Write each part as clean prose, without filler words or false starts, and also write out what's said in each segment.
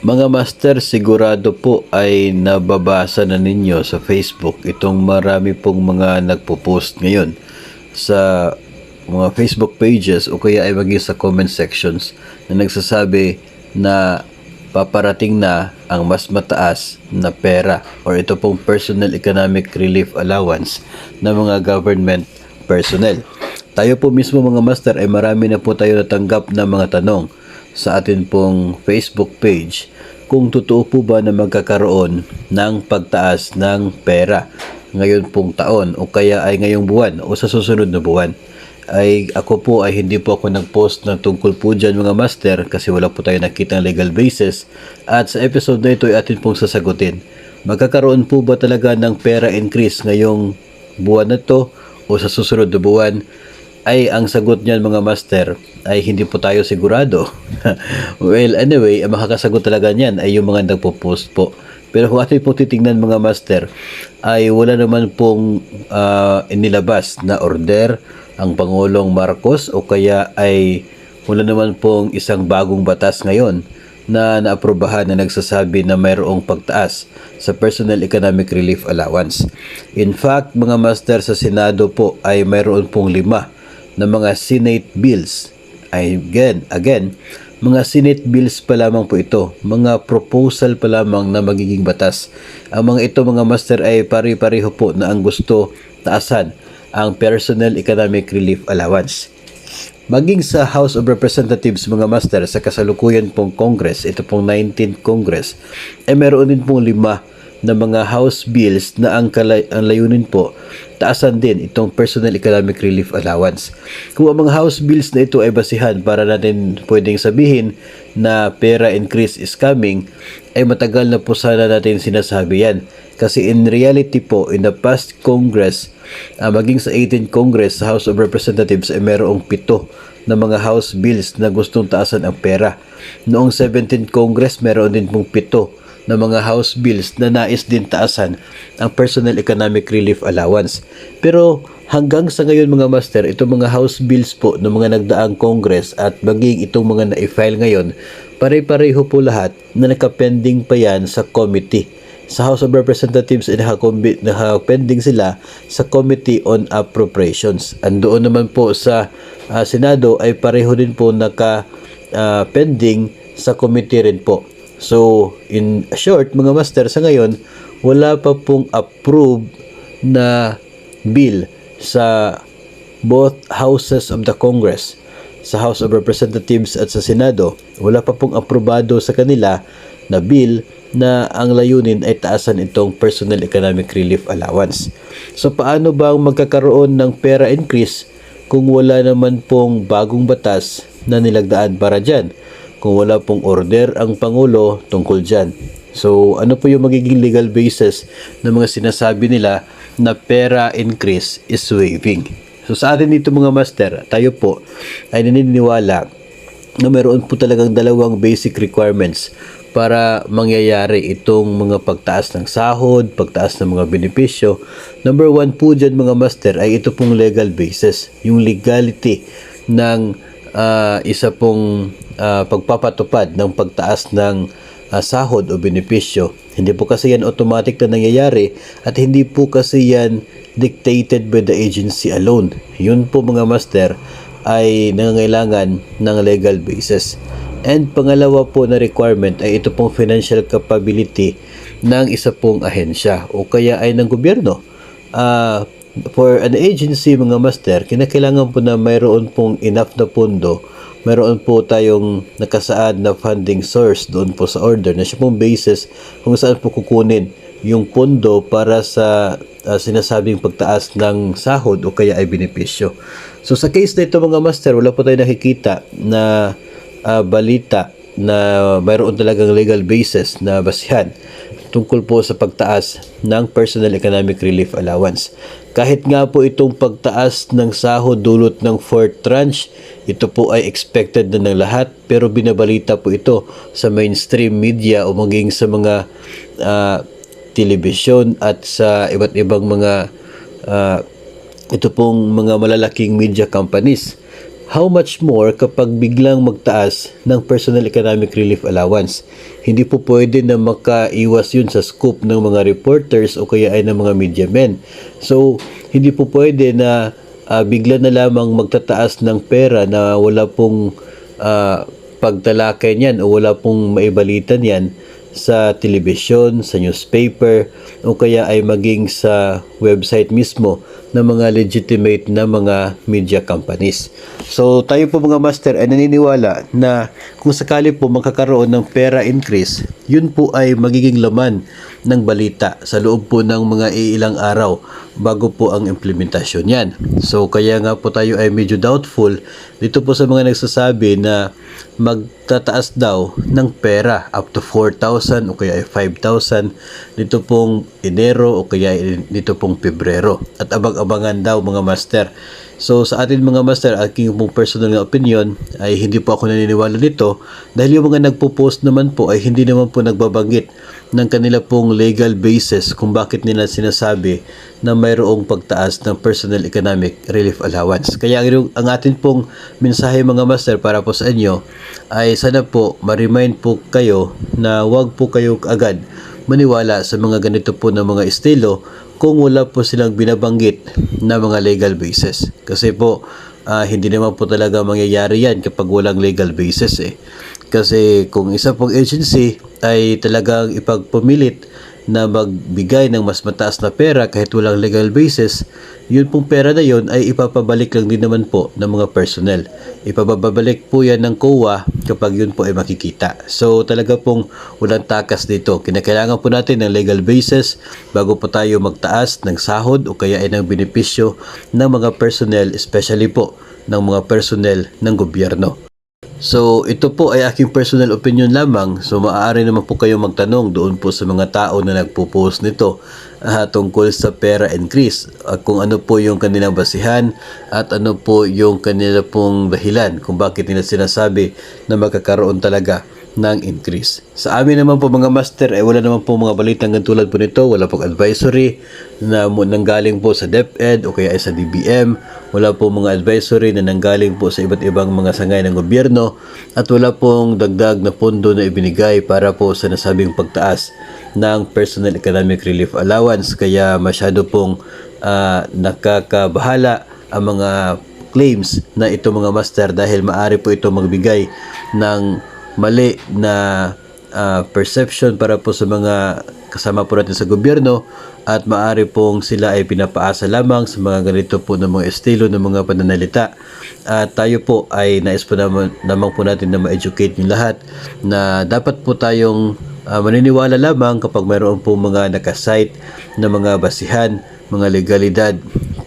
Mga master, sigurado po ay nababasa na ninyo sa Facebook itong marami pong mga nagpo-post ngayon sa mga Facebook pages o kaya ay maging sa comment sections na nagsasabi na paparating na ang mas mataas na pera or ito pong Personal Economic Relief Allowance ng mga government personnel. Tayo po mismo mga master ay marami na po tayo natanggap na mga tanong sa atin pong Facebook page kung totoo po ba na magkakaroon ng pagtaas ng pera ngayon pong taon o kaya ay ngayong buwan o sa susunod na buwan. Ay ako po ay hindi po ako nag-post ng tungkol po dyan mga master kasi wala po tayo nakita ng legal basis, at sa episode na ito ay atin pong sasagutin. Magkakaroon po ba talaga ng pera increase ngayong buwan na to o sa susunod na buwan? Ay ang sagot niyan mga master ay hindi po tayo sigurado. Well, anyway, ang makakasagot talaga niyan ay yung mga nagpo-post po. Pero kung atin po titingnan mga master, ay wala naman pong inilabas na order ang Pangulong Marcos o kaya ay wala naman pong isang bagong batas ngayon na naaprobahan na nagsasabi na mayroong pagtaas sa Personal Economic Relief Allowance. In fact, mga master, sa Senado po ay mayroon pong 5 na mga Senate bills. Again, mga Senate bills pa lamang po ito, mga proposal pa lamang na magiging batas. Ang mga ito mga master ay pari-pareho po na ang gusto taasan ang Personal Economic Relief Allowance. Maging sa House of Representatives mga master, sa kasalukuyan pong Congress, ito pong 19th Congress, ay meron din pong 5 na mga House bills na ang layunin po taasan din itong Personal Economic Relief Allowance. Kung ang mga House bills na ito ay basihan para natin pwedeng sabihin na pera increase is coming, ay matagal na po sana natin sinasabi yan. Kasi in reality po, in the past Congress, maging sa 18th Congress, sa House of Representatives ay mayroong 7 na mga House bills na gustong taasan ang pera. Noong 17th Congress, mayroon din pong 7 na mga House bills na nais din taasan ang Personal Economic Relief Allowance. Pero hanggang sa ngayon mga master, itong mga House bills po ng mga nagdaang Congress at maging itong mga na-file ngayon, pare-pareho po lahat na nakapending pa yan sa committee. Sa House of Representatives ay nakapending sila sa Committee on Appropriations. Andoon naman po sa Senado ay pareho din po nakapending sa committee rin po. So, in short, mga master, sa ngayon, wala pa pong approved na bill sa both houses of the Congress, sa House of Representatives at sa Senado. Wala pa pong aprobado sa kanila na bill na ang layunin ay taasan itong Personal Economic Relief Allowance. So, paano ba magkakaroon ng pera increase kung wala naman pong bagong batas na nilagdaan para dyan? Kung wala pong order ang Pangulo tungkol dyan. So, ano po yung magiging legal basis ng mga sinasabi nila na pera increase is waiving? So, sa atin dito mga master, tayo po ay naniniwala na meron po talagang 2 basic requirements para mangyayari itong mga pagtaas ng sahod, pagtaas ng mga benepisyo. Number 1 po dyan mga master ay ito pong legal basis. Yung legality ng isa pong pagpapatupad ng pagtaas ng sahod o benepisyo. Hindi po kasi yan automatic na nangyayari at hindi po kasi yan dictated by the agency alone. Yun po mga master ay nangangailangan ng legal basis. And pangalawa po na requirement ay ito pong financial capability ng isa pong ahensya o kaya ay ng gobyerno. For an agency mga master, kinakailangan po na mayroon pong enough na pondo, mayroon po tayong nakasaad na funding source doon po sa order na siya pong basis kung saan po kukunin yung pondo para sa sinasabing pagtaas ng sahod o kaya ay benepisyo. So sa case na ito mga master, wala po tayong nakikita na balita na mayroon talagang legal basis na basihan tungkol po sa pagtaas ng Personal Economic Relief Allowance. Kahit nga po itong pagtaas ng sahod dulot ng 4th tranche, ito po ay expected na ng lahat, pero binabalita po ito sa mainstream media o maging sa mga telebisyon at sa iba't ibang mga ito pong mga malalaking media companies. how much more kapag biglang magtaas ng personal economic relief allowance? Hindi po pwede na makaiwas yun sa scoop ng mga reporters o kaya ay ng mga media men. So, hindi po pwede na bigla na lamang magtataas ng pera na wala pong pagtalakay niyan o wala pong maibalitan yan sa telebisyon, sa newspaper o kaya ay maging sa website mismo ng mga legitimate na mga media companies. So tayo po mga master ay naniniwala na kung sakali po magkakaroon ng pera increase, yun po ay magiging laman ng balita sa loob po ng mga ilang araw bago po ang implementasyon yan. So kaya nga po tayo ay medyo doubtful dito po sa mga nagsasabi na magtataas daw ng pera up to 4,000 o kaya ay 5,000 dito pong Enero o kaya dito pong Pebrero. At abang-abangan daw mga master. So sa atin mga master, aking pong personal na opinion ay hindi po ako naniniwala dito dahil yung mga nagpo-post naman po ay hindi naman po nagbabanggit ng kanila pong legal basis kung bakit nila sinasabi na mayroong pagtaas ng personal economic relief allowance. Kaya ang atin pong mensahe mga master para po sa inyo ay sana po ma-remind po kayo na wag po kayo agad maniwala sa mga ganito po na mga estilo kung wala po silang binabanggit na mga legal basis. Kasi po, hindi naman po talaga mangyayari yan kapag walang legal basis eh. Kasi kung isa pong agency ay talagang ipagpumilit na magbigay ng mas mataas na pera kahit walang legal basis, yun pong pera na yun ay ipapabalik lang din naman po ng mga personnel. Ipababalik po yan ng COA kapag yun po ay makikita. So talaga pong walang takas dito. Kinakailangan po natin ng legal basis bago po tayo magtaas ng sahod o kaya ay ng benepisyo ng mga personnel, especially po ng mga personnel ng gobyerno. So, ito po ay aking personal opinion lamang. So, maaari naman po kayo magtanong doon po sa mga tao na nagpo-post nito tungkol sa pera increase. Kung ano po yung kanilang basihan at ano po yung kanila pong dahilan kung bakit nila sinasabi na magkakaroon talaga ng increase. Sa amin naman po mga master ay wala naman po mga balitang tulad po nito, wala pong advisory na nanggaling po sa DepEd o kaya ay sa DBM, wala po mga advisory na nanggaling po sa iba't ibang mga sangay ng gobyerno at wala pong dagdag na pondo na ibinigay para po sa nasabing pagtaas ng personal economic relief allowance. Kaya masyado pong nakakabahala ang mga claims na ito mga master dahil maaari po ito magbigay ng mali na perception para po sa mga kasama po natin sa gobyerno at maaari pong sila ay pinapaasa lamang sa mga ganito po ng mga estilo ng mga pananalita. At tayo po ay nais po naman po natin na ma-educate yung lahat na dapat po tayong maniniwala lamang kapag mayroon po mga nakasite na mga basihan, mga legalidad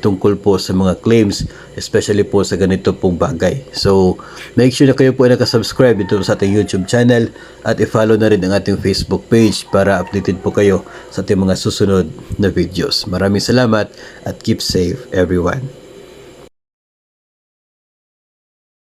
tungkol po sa mga claims, especially po sa ganito pong bagay. So, make sure na kayo po ay nakasubscribe dito sa ating YouTube channel at i-follow na rin ang ating Facebook page para updated po kayo sa ating mga susunod na videos. Maraming salamat at keep safe everyone.